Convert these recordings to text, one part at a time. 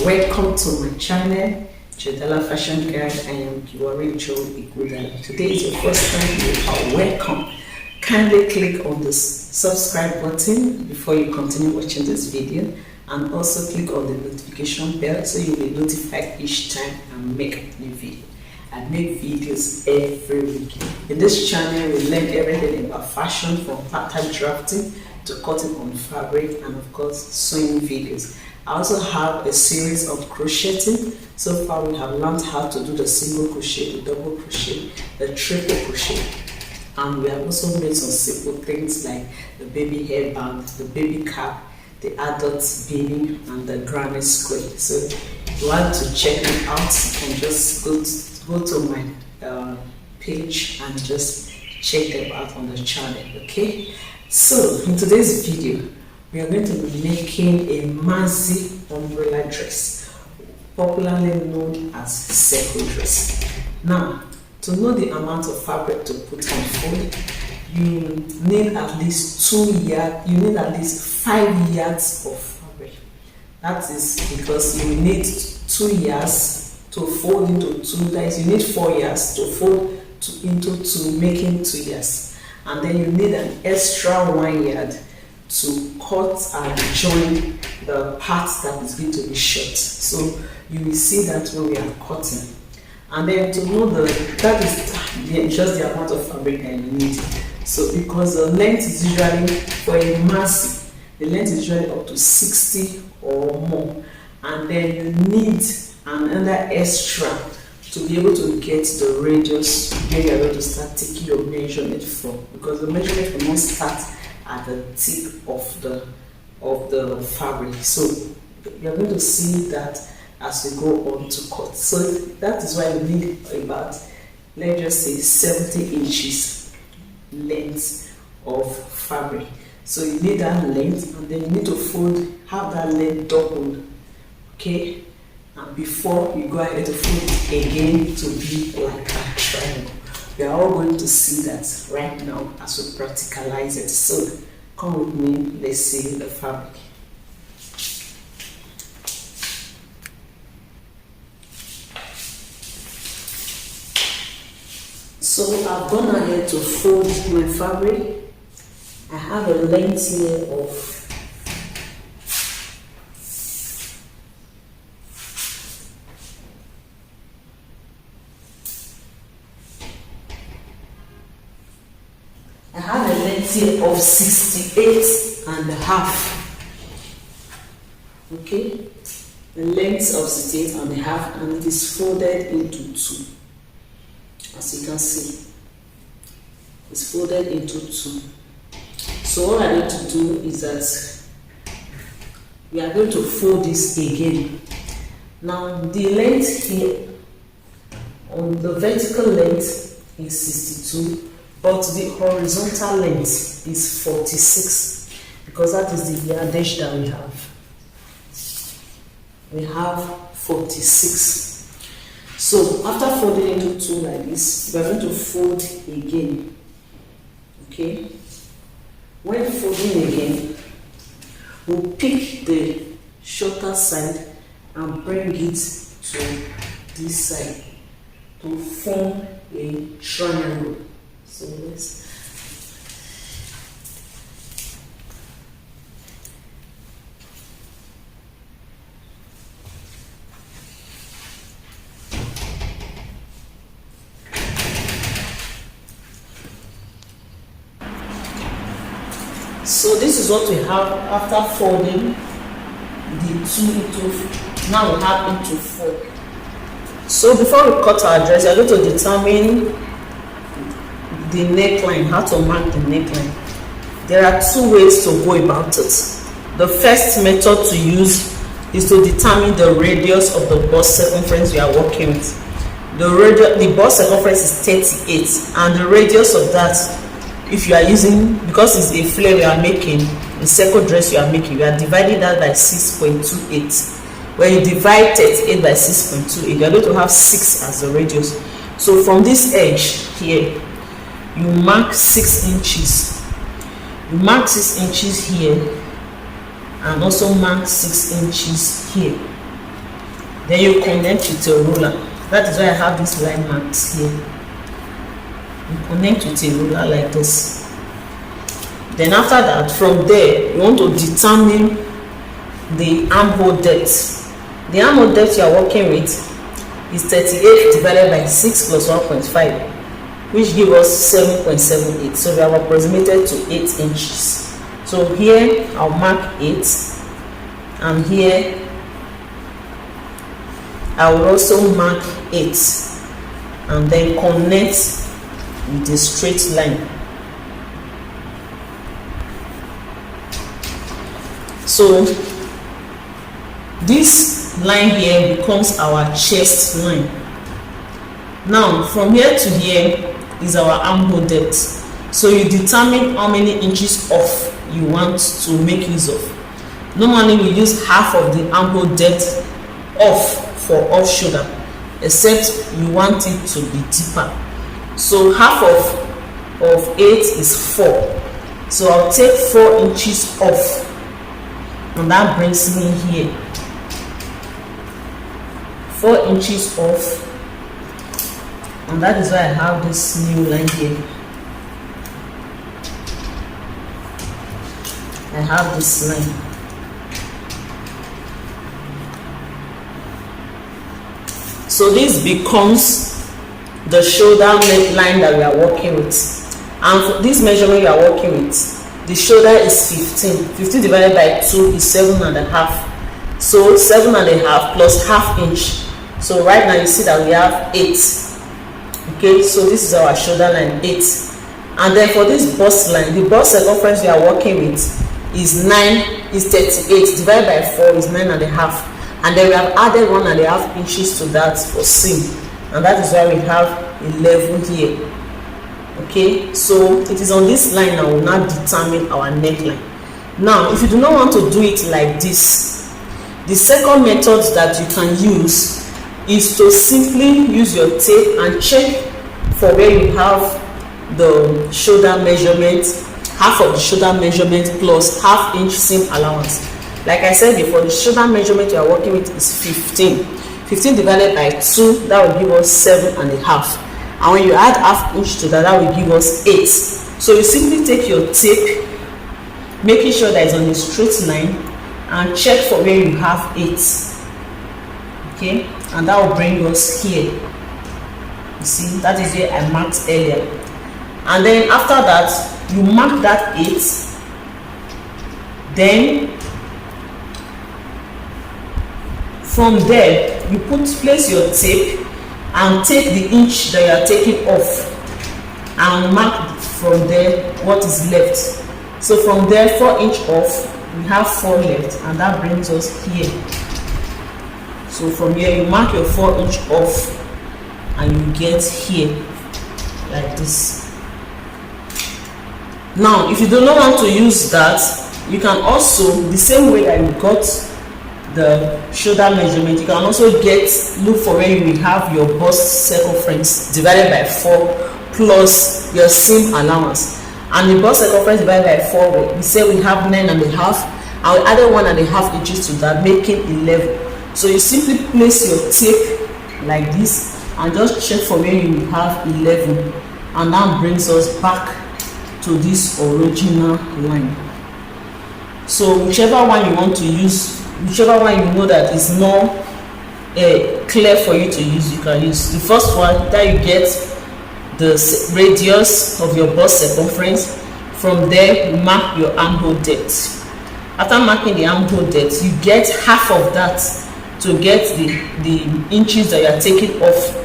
welcome to my channel, Jodella Fashion Guide. I am your Rachel Iguda. Today is your first time, you are welcome. Kindly click on the subscribe button before you continue watching this video, and also click on the notification bell so you'll be notified each time I make a new video. I make videos every week. In this channel, we learn everything about fashion, from pattern drafting to cutting on fabric, and of course sewing videos. I also have a series of crocheting. So far we have learned how to do the single crochet, the double crochet, the triple crochet, and we have also made some simple things like the baby hairband, the baby cap, the adult beanie, and the granny square. So if you want to check them out, you can just go to my page and just check them out on the channel. Okay, so in today's video we are going to be making a Maxi umbrella dress, popularly known as circle dress. Now, to know the amount of fabric to put on fold, you need at least 2 yards. You need at least 5 yards of fabric. That is because you need 2 yards to fold into 2. That is, you need 4 yards to fold into 2, making 2 yards, and then you need an extra 1 yard to cut and join the part that is going to be short. So you will see that when we are cutting, and then to know that is just the amount of fabric that you need. So because the length is usually, for a Maxi, the length is usually up to 60 or more, and then you need another extra to be able to get the radius where you are going to start taking your measurement from, because the measurement will not start at the tip of the fabric. So you're going to see that as we go on to cut. So that is why we need about, let's just say, 70 inches length of fabric. So you need that length, and then you need to have that length doubled, okay, and before you go ahead to fold it again to be like a triangle. We are all going to see that right now as we practicalize it. So come with me, let's see the fabric. So I've gone ahead to fold my fabric. I have a length here of 68.5. Okay, the length of 68.5, and it is folded into 2. As you can see, it's folded into 2. So all I need to do is that we are going to fold this again. Now the length here on the vertical length is 62, but the horizontal length is 46, because that is the yardage that we have. We have 46. So after folding into 2 like this, we are going to fold again. Okay, when folding again, we'll pick the shorter side and bring it to this side to form a triangle. So let's So this is what we have after folding the 2 into, now we have into 4. So before we cut our dress, we are going to determine the neckline, how to mark the neckline. There are 2 ways to go about it. The first method to use is to determine the radius of the bust circumference we are working with. The bust circumference is 38, and the radius of that, if you are using, because it's a flare we are making, the circle dress you are making, you are dividing that by 6.28. When you divide 38 by 6.28, you are going to have 6 as the radius. So from this edge here, you mark 6 inches. You mark 6 inches here, and also mark 6 inches here. Then you connect with a ruler. That is why I have this line marks here. You connect with a ruler like this. Then after that, from there, you want to determine the armhole depth. The armhole depth you are working with is 38 divided by 6 plus 1.5, which gives us 7.78. So we have approximated to 8 inches. So here I'll mark 8, and here I will also mark 8, and then connect with a straight line. So this line here becomes our chest line. Now from here to here is our armhole depth. So you determine how many inches off you want to make use of. Normally we use half of the armhole depth off for off shoulder, except you want it to be deeper. So half of 8 is 4. So I'll take 4 inches off, and that brings me here. 4 inches off, and that is why I have this new line here. I have this line. So this becomes the shoulder line that we are working with. And for this measurement we are working with, the shoulder is 15. 15 divided by 2 is 7.5. So 7.5 plus half inch. So right now you see that we have 8. Okay, so this is our shoulder line, 8. And then for this bust line, the bust circumference we are working with is 38 divided by 4 is 9.5. And then we have added 1.5 inches to that for seam, and that is why we have 11 here. Okay, so it is on this line now we will now determine our neckline. Now if you do not want to do it like this, the second method that you can use is to simply use your tape and check for where you have the shoulder measurement, half of the shoulder measurement plus half inch seam allowance. Like I said before, the shoulder measurement you are working with is 15. 15 divided by 2, that will give us 7.5. And when you add half inch to that, that will give us 8. So you simply take your tape, making sure that it's on a straight line, and check for where you have 8. Okay, and that will bring us here. You see, that is where I marked earlier. And then after that, you mark that 8. Then from there, you place your tape and take the inch that you are taking off and mark from there what is left. So from there, 4 inch off, we have 4 left, and that brings us here. So from here, you mark your 4 inch off, and you get here like this. Now, if you do not want to use that, you can also, the same way that you got the shoulder measurement, you can also look for where you will have your bust circumference divided by 4 plus your seam allowance. And the bust circumference divided by 4, we say we have 9.5, and we added 1.5 inches to that, making 11. So you simply place your tape like this and just check for where you will have 11, and that brings us back to this original line. So whichever one you want to use, whichever one you know that is more clear for you to use, you can use. The first one, that you get the radius of your bust circumference. From there, you mark your armhole depth. After marking the armhole depth, you get half of that to get the inches that you are taking off.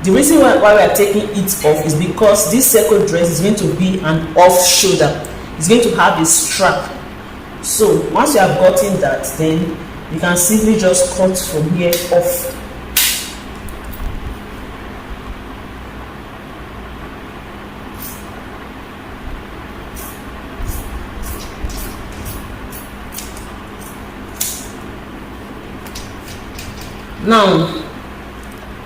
The reason why we are taking it off is because this circle dress is going to be an off shoulder. It's going to have a strap. So once you have gotten that, then you can simply just cut from here off. Now,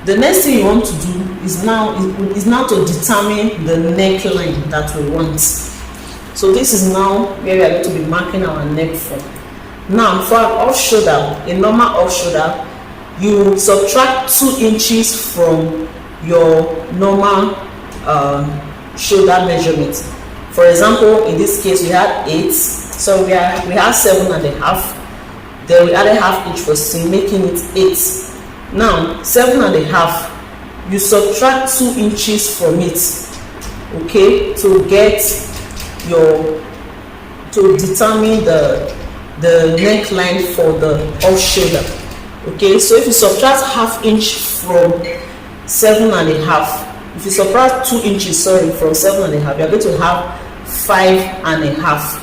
the next thing you want to do is now to determine the neckline that we want. So this is now where we are going to be marking our neck from. Now, for an off shoulder, a normal off shoulder, you subtract 2 inches from your normal shoulder measurement. For example, in this case we had 8, so we have 7.5. Then we added half inch for C, making it 8. Now 7.5, you subtract 2 inches from it, okay, to get to determine the neckline for the off shoulder. Okay, so if you subtract half inch from 7.5, if you subtract 2 inches, sorry, from 7.5, you're going to have 5.5.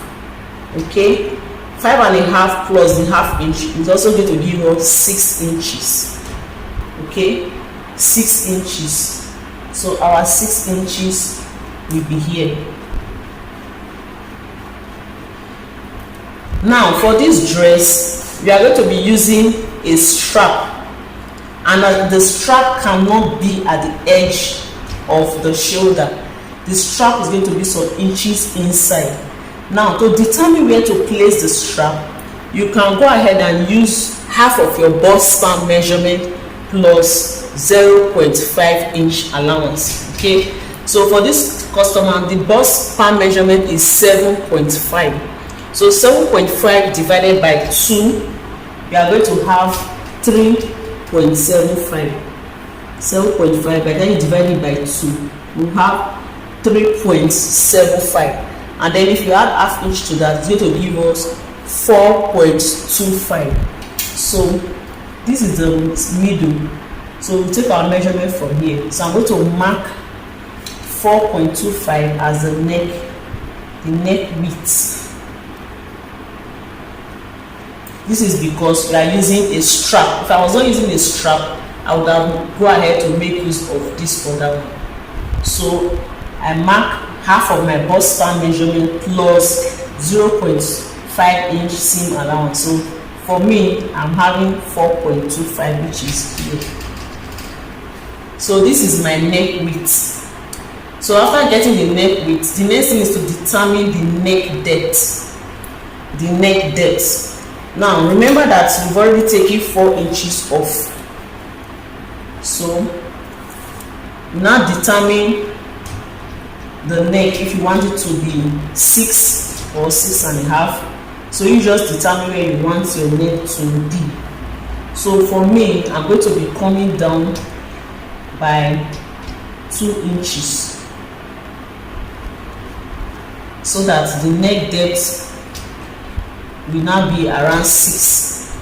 Okay, 5.5 plus the half inch is also going to give us 6 inches. Okay, 6 inches. So our 6 inches will be here. Now for this dress, we are going to be using a strap, and the strap cannot be at the edge of the shoulder. The strap is going to be some inches inside. Now to determine where to place the strap, you can go ahead and use half of your bust span measurement plus 0.5 inch allowance. Okay, so for this customer, the bust span measurement is 7.5. So 7.5 divided by 2, we are going to have 3.75. 7.5, by the time you divide it by 2, we have 3.75. And then if you add half inch to that, it's going to give us 4.25. So this is the middle. So we'll take our measurement from here. So I'm going to mark 4.25 as the neck width. This is because we are using a strap. If I was not using a strap, I would have go ahead to make use of this other one. So I mark half of my bust span measurement plus 0.5 inch seam allowance. So for me, I'm having 4.25, which is here. So this is my neck width. So after getting the neck width, the next thing is to determine the neck depth. The neck depth. Now remember that we've already taken 4 inches off. So now determine the neck if you want it to be 6 or 6.5. So you just determine where you want your neck to be. So for me, I'm going to be coming down by 2 inches so that the neck depth will now be around 6.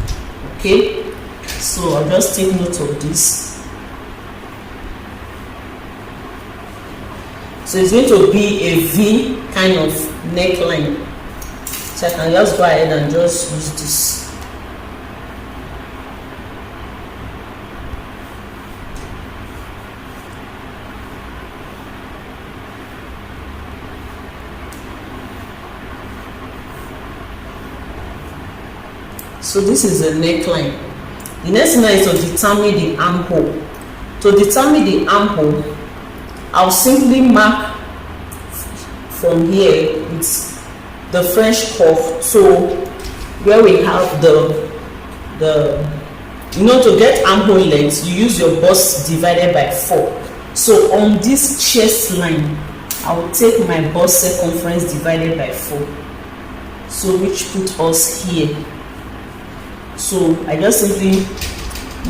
Okay, so I'll just take note of this. So it's going to be a V kind of neckline. So I can just go ahead and just use this. So this is the neckline. The next thing is to determine the armhole. To determine the armhole, I'll simply mark from here with the French curve. So where we have the to get armhole length, you use your bust divided by 4. So on this chest line, I will take my bust circumference divided by 4. So which put us here. So I just simply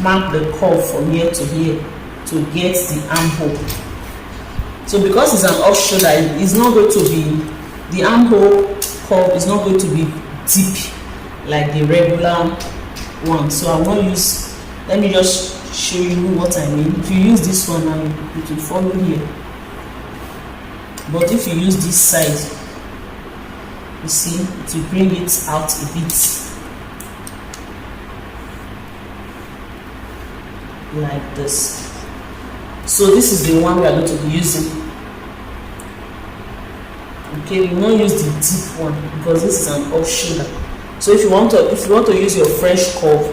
mark the curve from here to here to get the armhole. So because it's an off shoulder, it's not going to be, the armhole curve is not going to be deep like the regular one. So I won't use, let me just show you what I mean. If you use this one now, it will follow here. But if you use this side, you see, it will bring it out a bit. Like this. So this is the one we are going to be using. Okay, we won't use the deep one because this is an off shoulder. So if you want to use your French curve,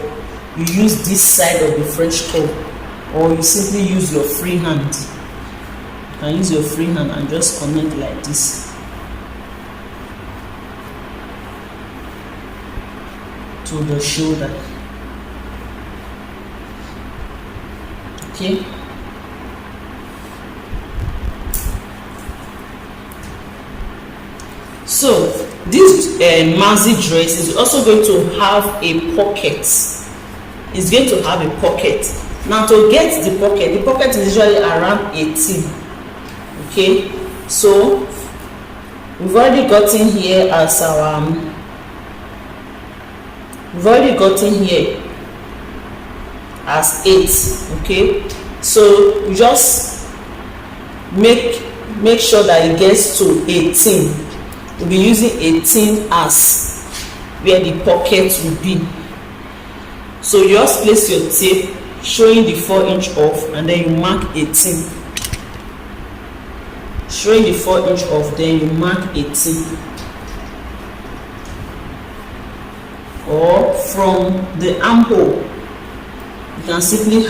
you use this side of the French curve, or you simply use your free hand. You can use your free hand and just connect like this to the shoulder. Okay. So this Maxi dress is also going to have a pocket. It's going to have a pocket. Now to get the pocket is usually around 18. Okay, so we've already gotten here as our as 8. Okay, so we just make sure that it gets to 18. We'll be using 18 as where the pocket will be. So you just place your tape showing the 4-inch off, and then you mark 18. Showing the 4-inch off, then you mark 18. Or from the armhole, you can simply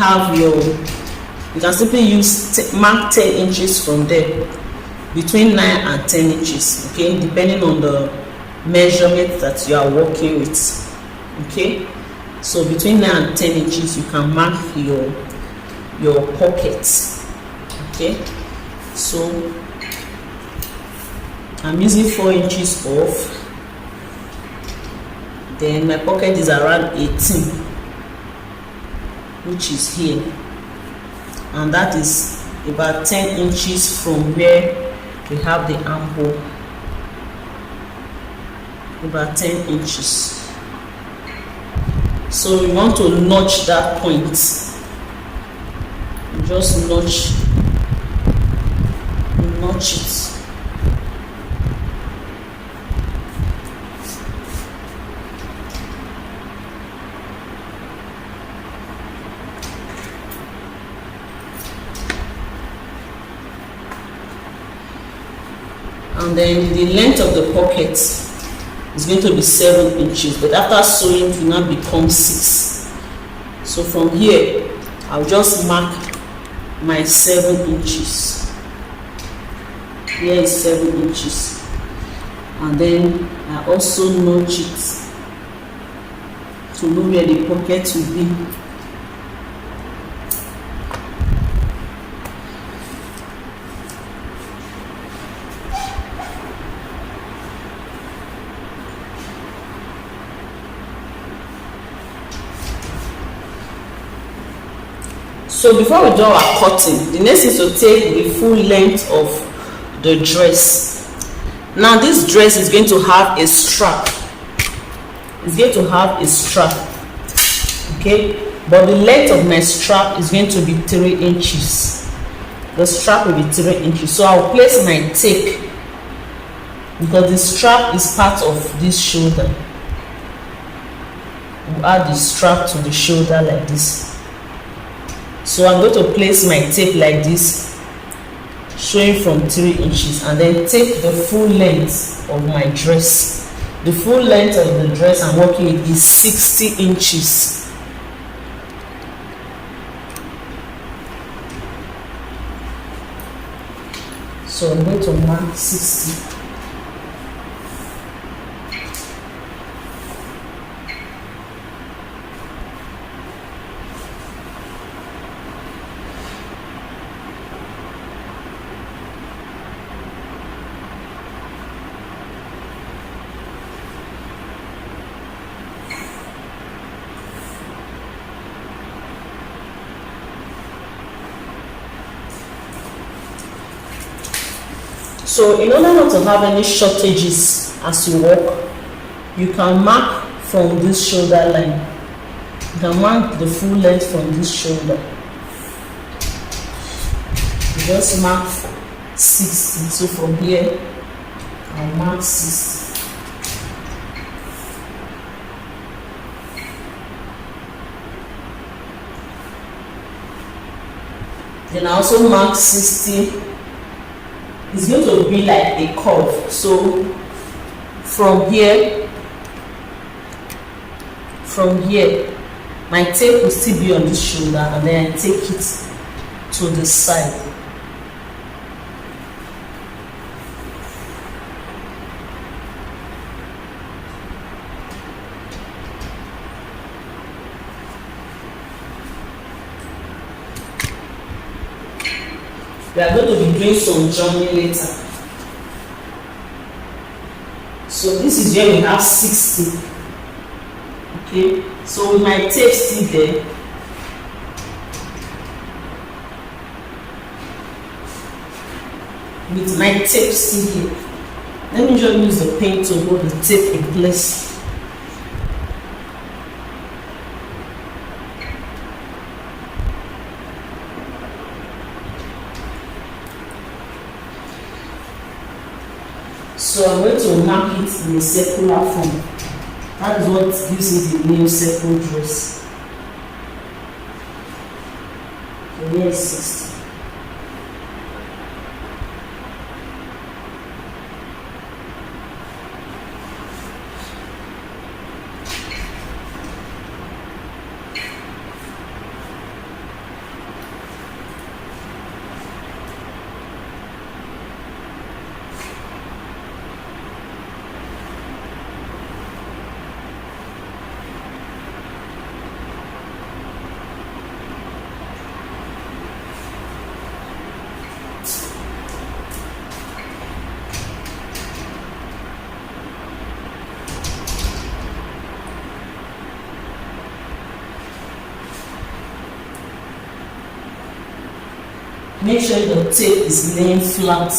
mark 10 inches from there, between 9 and 10 inches. Okay, depending on the measurement that you are working with. Okay, so between 9 and 10 inches you can mark your pockets. Okay, so I'm using 4 inches off, then my pocket is around 18, which is here, and that is about 10 inches from where we have the armhole. About 10 inches. So we want to notch that point. Just notch it. And then the length of the pocket is going to be 7 inches, but after sewing it will now become 6. So from here I'll just mark my 7 inches. Here is 7 inches, and then I also notch it to know where the pocket will be. So before we do our cutting, the next is to take the full length of the dress. Now this dress is going to have a strap. It's going to have a strap. Okay, but the length of my strap is going to be 3 inches. The strap will be 3 inches. So I'll place my tape, because the strap is part of this shoulder. We'll add the strap to the shoulder like this. So I'm going to place my tape like this, showing from 3 inches, and then take the full length of my dress. The full length of the dress I'm working with is 60 inches. So I'm going to mark 60. So in order not to have any shortages as you walk, you can mark from this shoulder line. You can mark the full length from this shoulder. You just mark 60. So from here, I'll mark 60. Then I also mark 60. It's going to be like a curve. So from here, my tape will still be on this shoulder, and then I take it to the side. We are going to be doing some joining later. So this is where we have 60. Okay, so with my tape still there, with my tape still here, let me just use the pen to hold the tape in place. So I'm going to mark it in a circular form. That is what gives it the name circle dress. So here is 60. Make sure the tape is laying flat.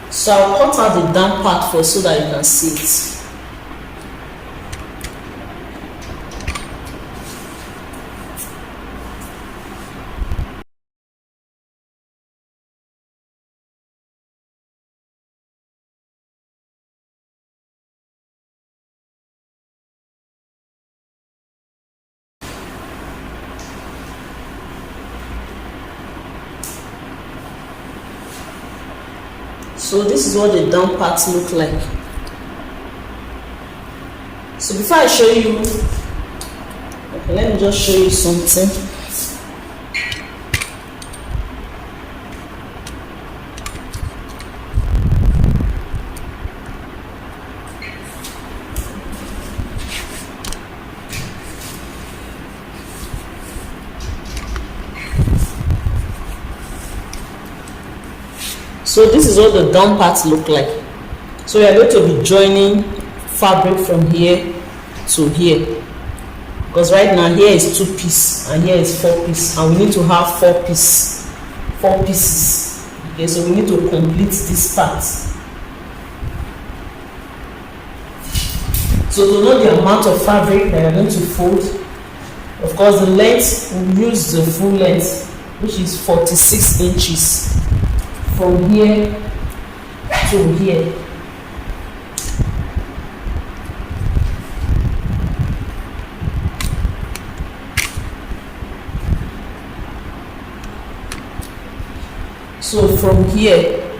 So I'll cut out the down part first so that you can see it. So this is what the down parts look like. So before I show you, okay, let me just show you something. So this is what the down parts look like. So we are going to be joining fabric from here to here, because right now here is 2 pieces and here is 4 pieces, and we need to have 4 pieces. Okay, so we need to complete this part. So to know the amount of fabric that we are going to fold, of course the length, we'll use the full length, which is 46 inches from here to here. So from here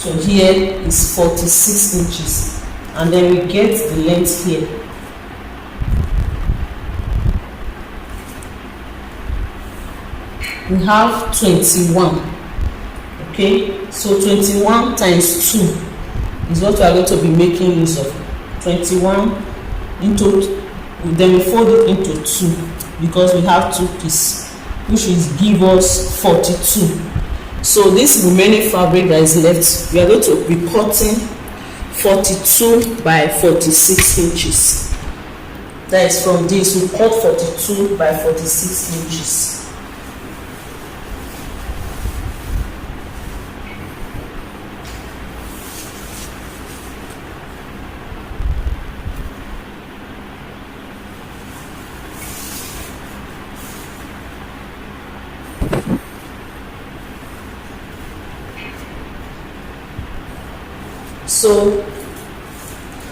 to here is 46 inches, and then we get the length here. We have 21. Okay, so 21 times 2 is what we are going to be making use of. 21 into, then we fold it into 2 because we have 2 pieces, which will give us 42. So this remaining fabric that is left, we are going to be cutting 42 by 46 inches. That is from this, we cut 42 by 46 inches. So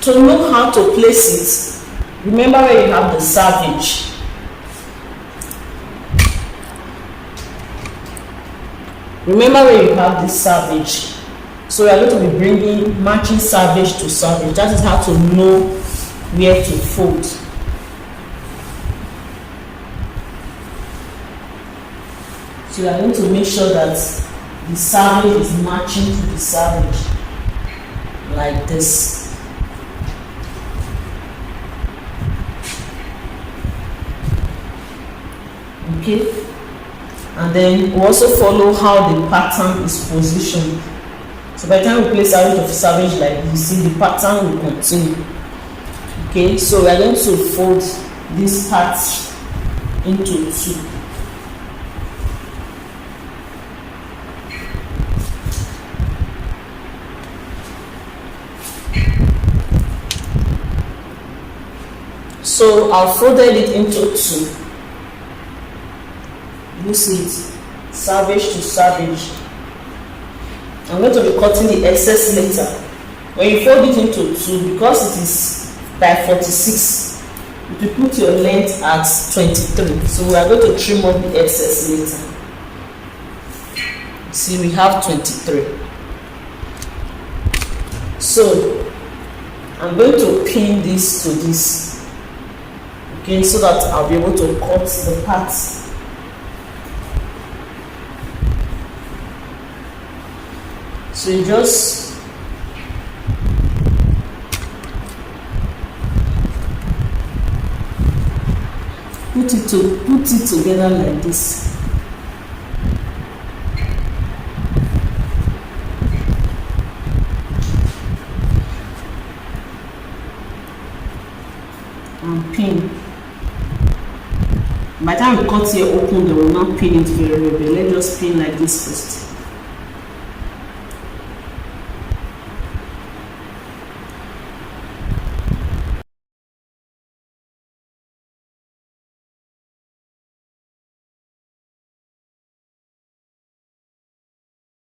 to know how to place it, remember where you have the savage. Remember where you have the savage. So we are going to be bringing matching savage to savage. That is how to know where to fold. So we are going to make sure that the savage is matching to the savage, like this. Okay, and then we also follow how the pattern is positioned. So by the time we place savage of savage like this, you see the pattern will continue. Okay, so we are going to fold this part into two. So I've folded it into two. You see it, savage to savage. I'm going to be cutting the excess later. When you fold it into two, because it is by 46, you put your length at 23. So we are going to trim off the excess later. See, we have 23. So I'm going to pin this to this, okay, so that I'll be able to cut the parts. So you just put it together like this. And pin. By the time we cut here open, they will not pin it very well, but let's just pin like this first.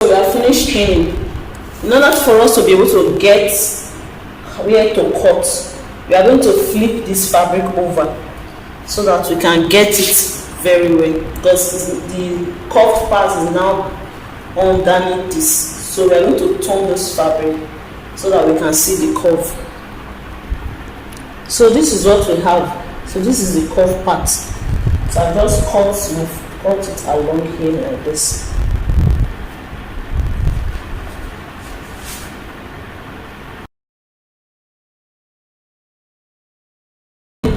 We are finished pinning. In order for us to be able to get where to cut, we are going to flip this fabric over so that we can get it very well, because the curved part is now underneath this. So we are going to turn this fabric so that we can see the curve. So this is what we have. So this is the curved part. So I just cut it along here like this.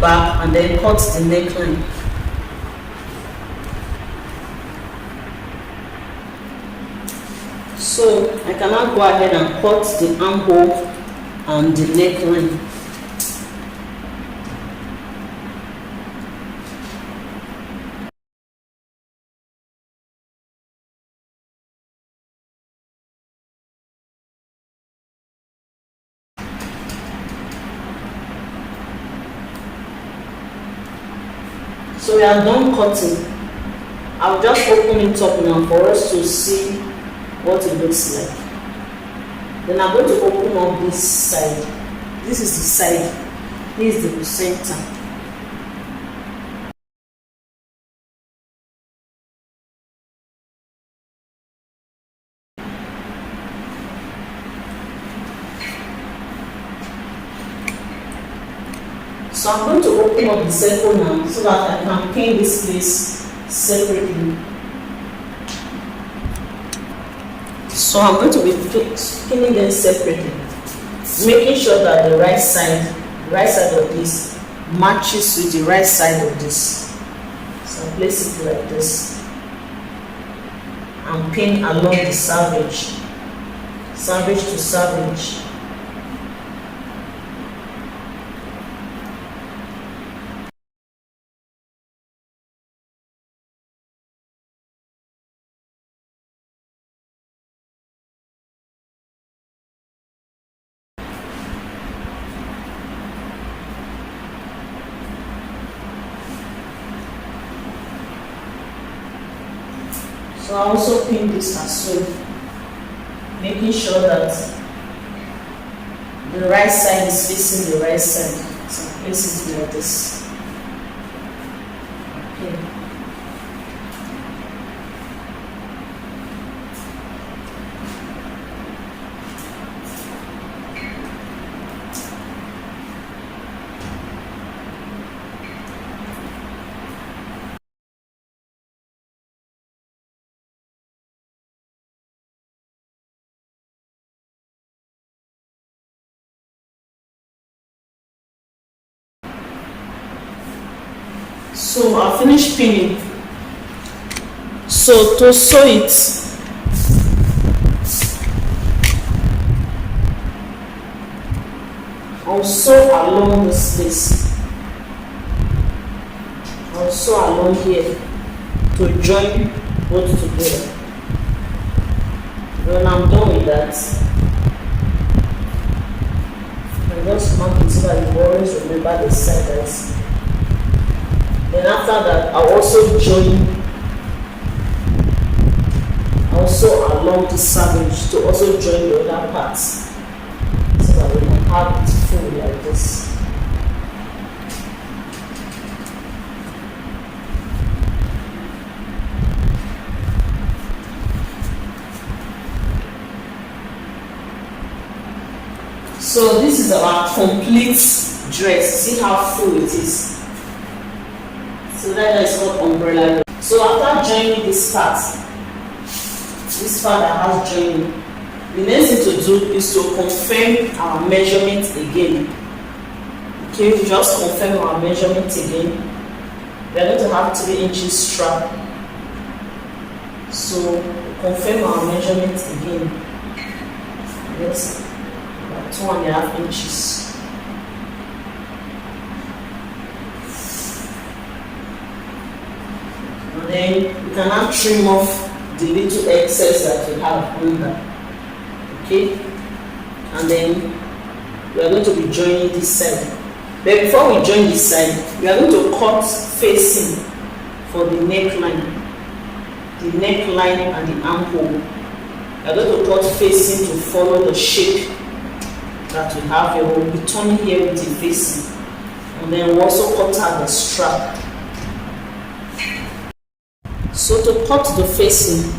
Back and then cut the neckline. So I can now go ahead and cut the armhole and the neckline. So we are done cutting. I'll just open it up now for us to see what it looks like. Then I'm going to open up this side. This is the side. This is the center. So I'm going to open up the circle now so that I can pin this place separately. So I'm going to be pinning them separately, making sure that the right side of this matches with the right side of this. So I place it like this and pin along the savage to savage. So I also pin this as well, making sure that the right side is facing the right side. So place it like this. Okay. So I'll finish pinning. So to sew it, I'll sew along the space. I'll sew along here to join both together. When I'm done with that, I just mark it so that you always remember the side that's. Then after that, I'll also along the savage to also join the other parts so that we can have it full like this. So this is our complete dress. See how full it is. So that is called umbrella. So after joining this part that has joining, the next thing to do is to confirm our measurement again. Okay, we just confirm our measurement again. We are going to have 3 inches strap. So confirm our measurement again. Yes, about 2.5 inches. And then you can now trim off the little excess that you have under. Okay, and then we are going to be joining this side. But before we join this side, we are going to cut facing for the neckline, and the armhole. We are going to cut facing to follow the shape that we have here. We'll be turning here with the facing, and then we'll also cut out the strap. So to cut the facing,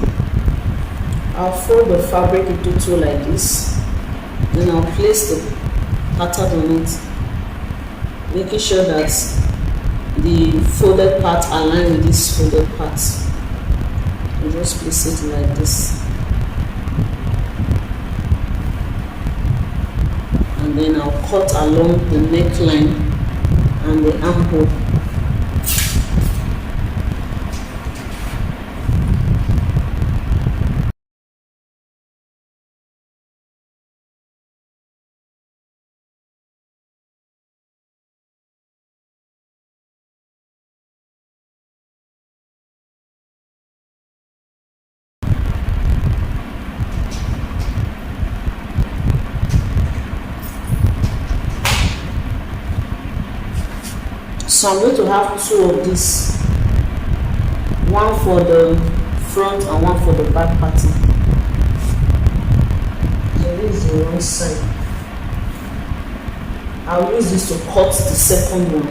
I'll fold the fabric into 2 like this. Then I'll place the pattern on it, making sure that the folded part align with this folded part. I'll just place it like this. And then I'll cut along the neckline and the armhole. So I'm going to have 2 of these, one for the front and one for the back pattern. So this is the one side. I'll use this to cut the second one,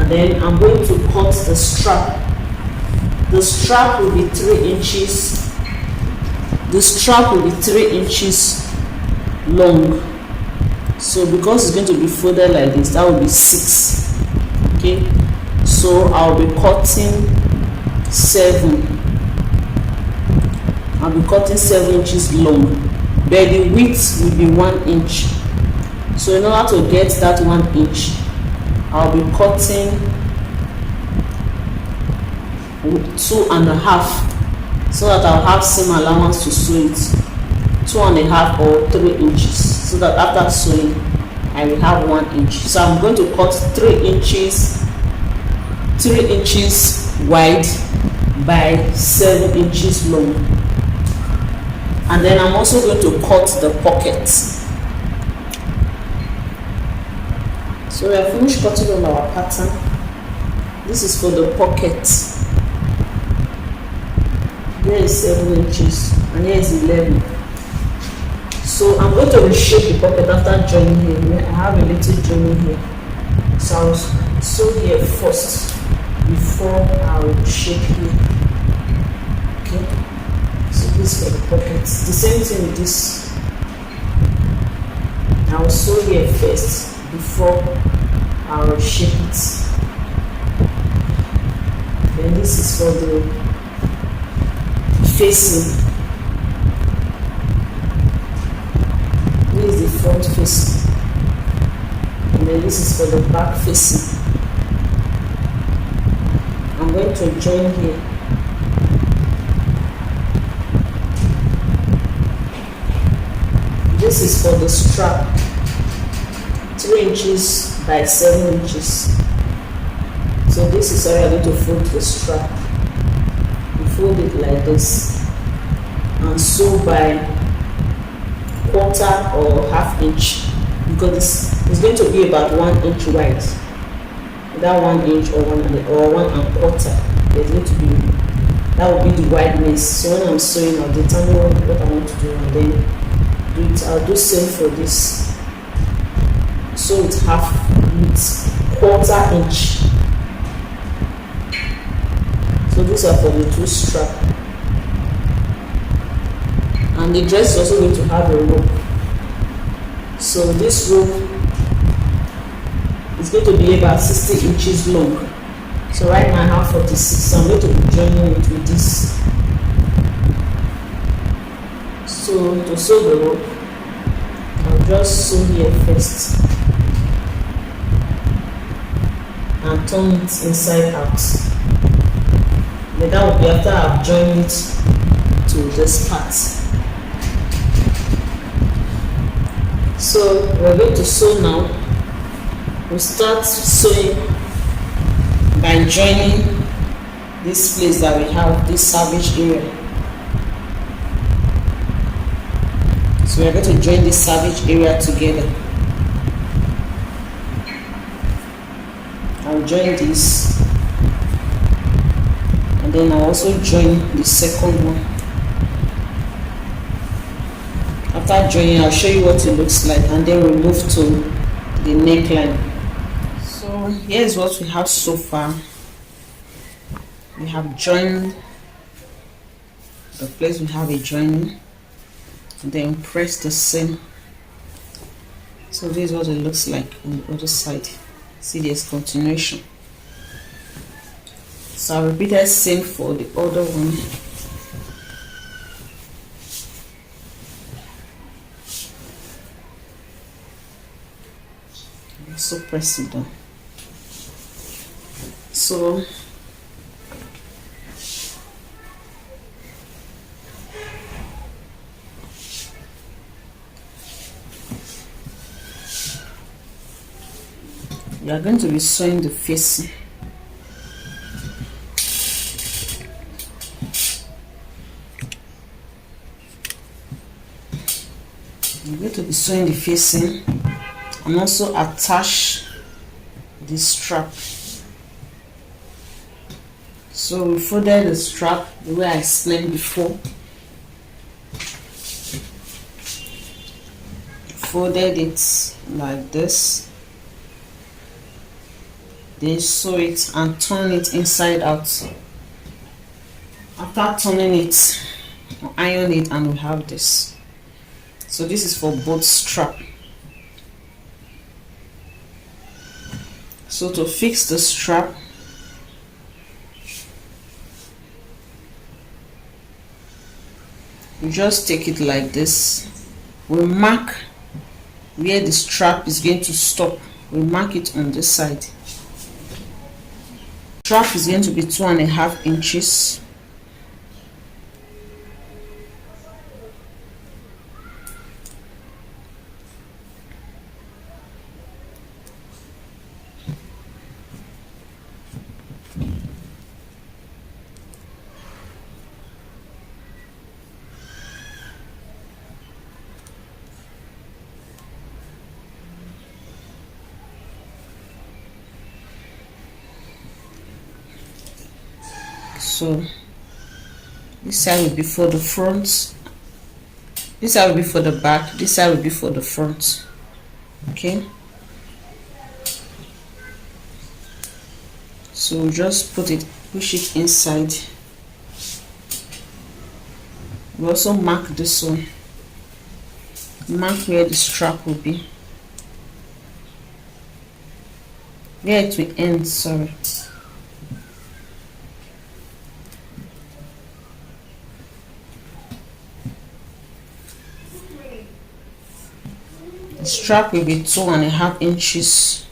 and then I'm going to cut the strap. The strap will be 3 inches. The strap will be 3 inches long. So because it's going to be folded like this, that will be 6. Okay, so I'll be cutting 7. I'll be cutting 7 inches long, but the width will be 1 inch. So in order to get that 1 inch, I'll be cutting 2.5, so that I'll have seam allowance to sew it. 2.5 or 3 inches, so that after sewing I will have 1 inch. So I'm going to cut 3 inches wide by 7 inches long, and then I'm also going to cut the pocket. So we have finished cutting on our pattern. This is for the pocket. Here is 7 inches and here is 11. So I'm going to reshape the pocket after joining here. I have a little joining here, so I'll sew here first before I'll shape here. Okay, so this for the pockets. The same thing with this. I'll sew here first before I'll shape it. Then this is for the facing. This is the front facing, and then this is for the back facing. I'm going to join here. This is for the strap, 3 inches by 7 inches. So this is how you're going to fold the strap. You fold it like this and sew by 1/4 or 1/2 inch, because it's going to be about 1 inch wide. That 1 inch or 1.25. There's going to be, that will be the wideness. So when I'm sewing, I'll determine what I want to do and then do it. I'll do same for this. Sew it half with 1/4 inch. So these are for the 2 strap. And the dress is also going to have a rope. So this rope is going to be about 60 inches long. So right now I have 46, so I'm going to be joining it with this. So to sew the rope, I'll just sew here first and turn it inside out. Then that will be after I've joined it to this part. So we're going to sew now. We'll start sewing by joining this place that we have, this salvage area. So we're going to join this salvage area together. I'll join this, and then I'll also join the second one. After joining, I'll show you what it looks like, and then we'll move to the neckline. So here's what we have so far. We have joined the place we have a joining, and then press the seam. So this is what it looks like on the other side. See, there's continuation. So I'll repeat the same for the other one. So press it down. So you are going to be sewing the facing. You're going to be sewing the facing and also attach the strap. So we folded the strap the way I explained before. Folded it like this, then sew it and turn it inside out. After turning it, iron it, and we have this. So this is for both strap. So to fix the strap, you just take it like this. We mark where the strap is going to stop. We mark it on this side. Strap is going to be 2.5 inches. So this side will be for the front, this This side will be for the back, this side will be for the front. Okay, so just push it inside. We also mark this one, mark where the strap will be, where it will end, sorry. The strap will be 2.5 inches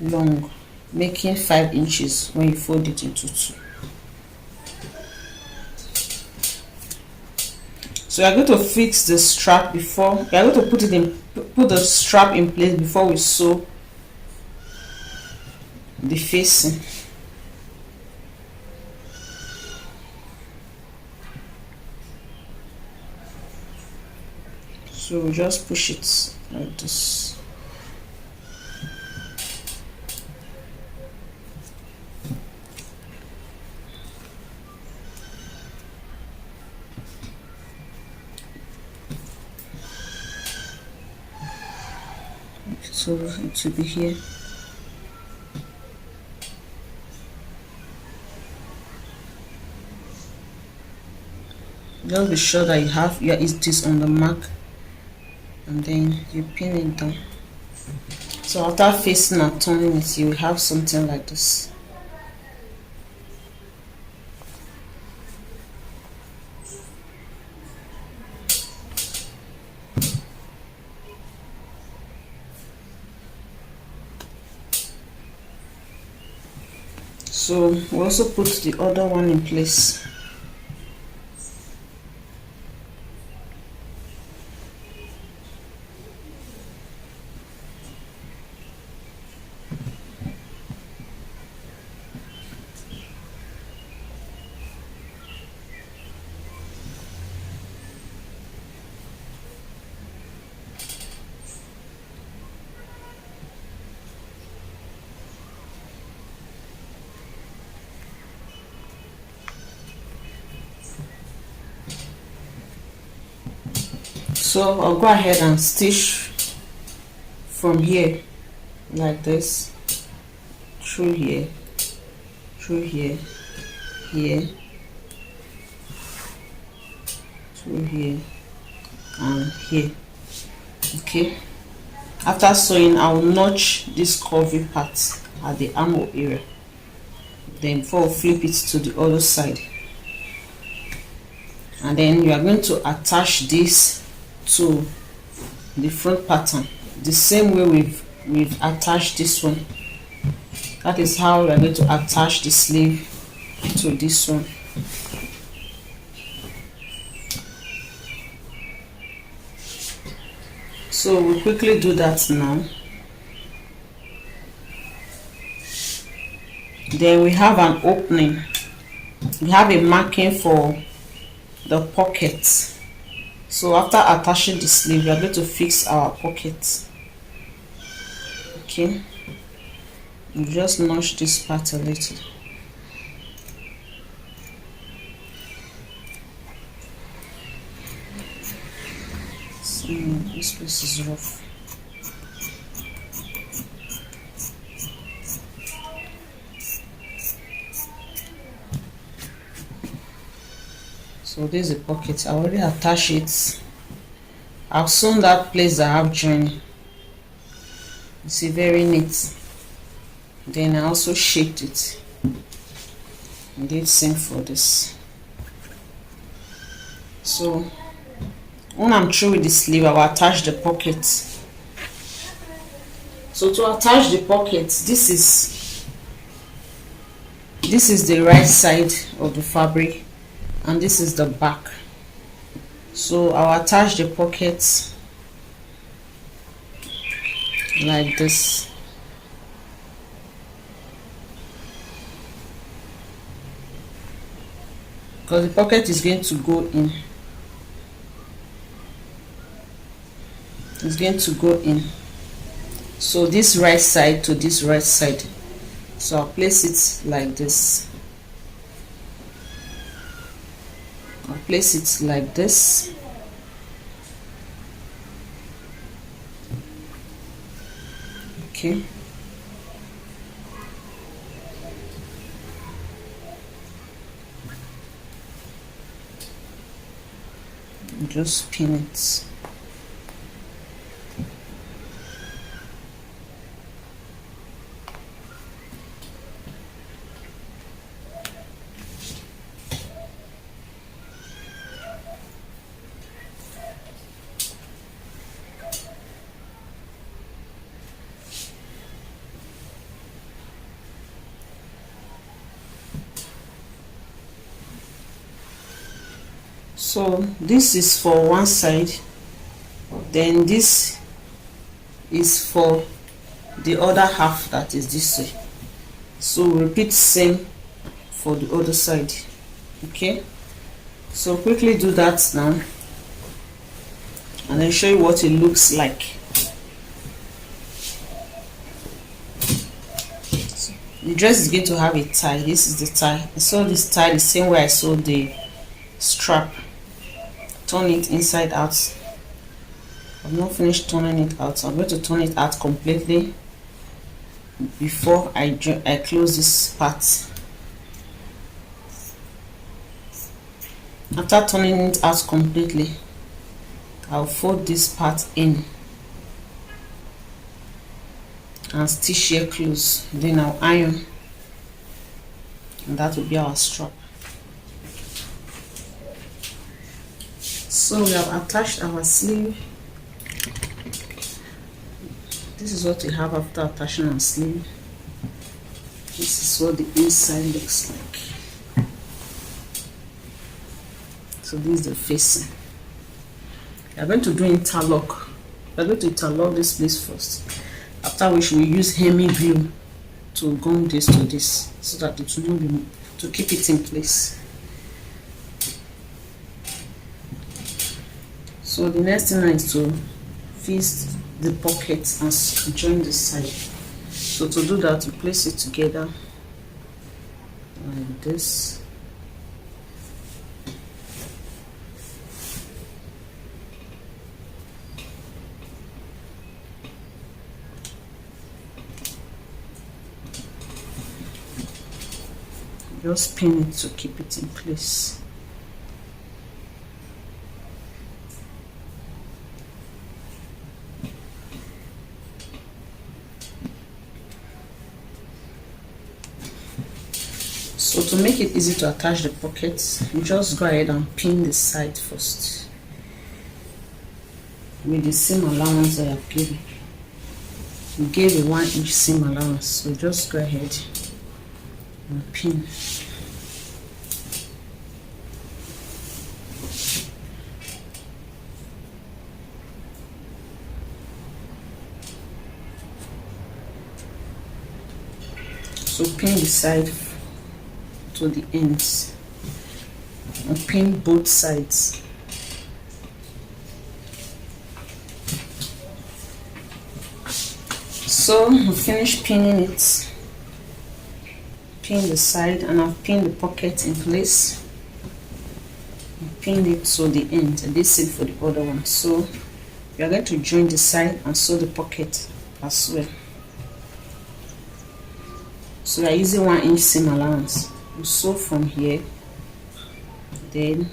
long, making 5 inches when you fold it into 2. So we are going to fix the strap before we are going to put the strap in place before we sew the facing. So we just push it like this. So it will be here. Just be sure that it is on the mark, and then you pin it down. So after facing and turning it, you will have something like this. So we also put the other one in place. So I'll go ahead and stitch from here like this, through here, through here, here, through here, and here. Okay, after sewing, I will notch this curvy part at the armhole area, then before we flip it to the other side. And then you are going to attach this to the front pattern the same way we've attached this one. That is how we are going to attach the sleeve to this one. So we'll quickly do that now. Then we have an opening. We have a marking for the pocket. So after attaching the sleeve, we are going to fix our pocket. Okay, you just notch this part a little. So this piece is rough. So this is the pocket. I already attached it. I've sewn that place that I have joined. You see, very neat. Then I also shaped it. I did same for this. So when I'm through with the sleeve, I will attach the pocket. So to attach the pocket, this is the right side of the fabric, and this is the back. So I'll attach the pockets like this. Because the pocket is going to go in. It's going to go in. So this right side to this right side. So I'll place it like this. I'll place it like this. Okay. Just pin it. So this is for one side, then this is for the other half, that is this way. So repeat same for the other side. Okay, so quickly do that now and then show you what it looks like. So the dress is going to have a tie. This is the tie. I sew this tie the same way I sewed the strap. Turn it inside out. I've not finished turning it out, so I'm going to turn it out completely before I close this part. After turning it out completely, I'll fold this part in and stitch here close. Then I'll iron, and that will be our strap. So we have attached our sleeve. This is what we have after attaching our sleeve. This is what the inside looks like. So this is the facing. We are going to do interlock. We are going to interlock this place first, after which we use hemi glue to gum this to this, so that it will not be, to keep it in place. So the next thing is to fix the pockets and join the side. So to do that, you place it together like this. Just pin it to keep it in place. So to make it easy to attach the pockets, you just go ahead and pin the side first with the seam allowance I have given. You gave a 1-inch seam allowance, so just go ahead and pin. So pin the side to the ends and pin both sides. So I've finished pinning it. Pin the side, and I've pinned the pocket in place. I pinned it to the end, and this is for the other one. So we are going to join the side and sew the pocket as well. So we are using 1-inch seam allowance. You sew from here, then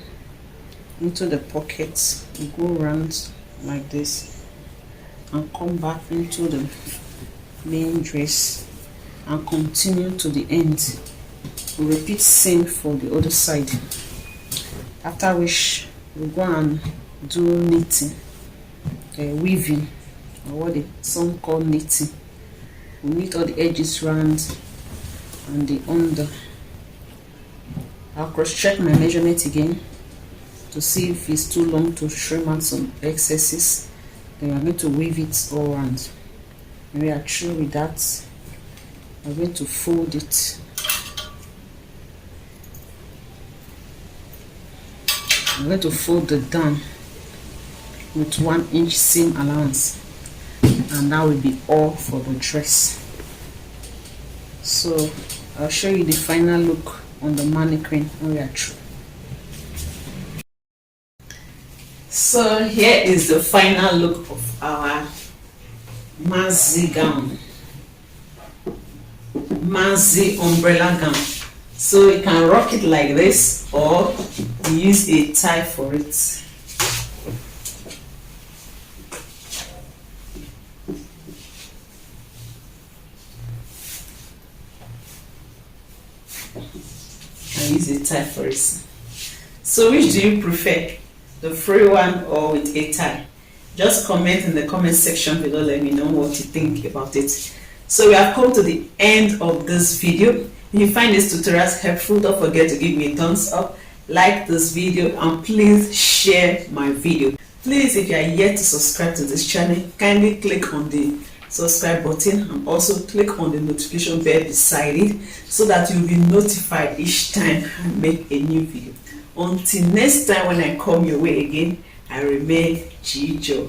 into the pockets, you go around like this and come back into the main dress and continue to the end. We repeat same for the other side, after which we go and do knitting, weaving, or what some call knitting. We knit all the edges round and the under. I'll cross-check my measurement again to see if it's too long to trim out some excesses. Then I'm going to weave it all around. When we are through with that, I'm going to fold it. I'm going to fold it down with 1-inch seam allowance, and that will be all for the dress. So I'll show you the final look on the mannequin when we are through. So here is the final look of our Maxi gown. Maxi umbrella gown. So you can rock it like this or use a tie for it. And use a tie for it. So which do you prefer? The free one or with a tie? Just comment in the comment section below, let me know what you think about it. So we have come to the end of this video. If you find this tutorial helpful, don't forget to give me a thumbs up, like this video, and please share my video. Please, if you are yet to subscribe to this channel, kindly click on the subscribe button and also click on the notification bell beside it so that you'll be notified each time I make a new video. Until next time when I come your way again, I remain G Joy.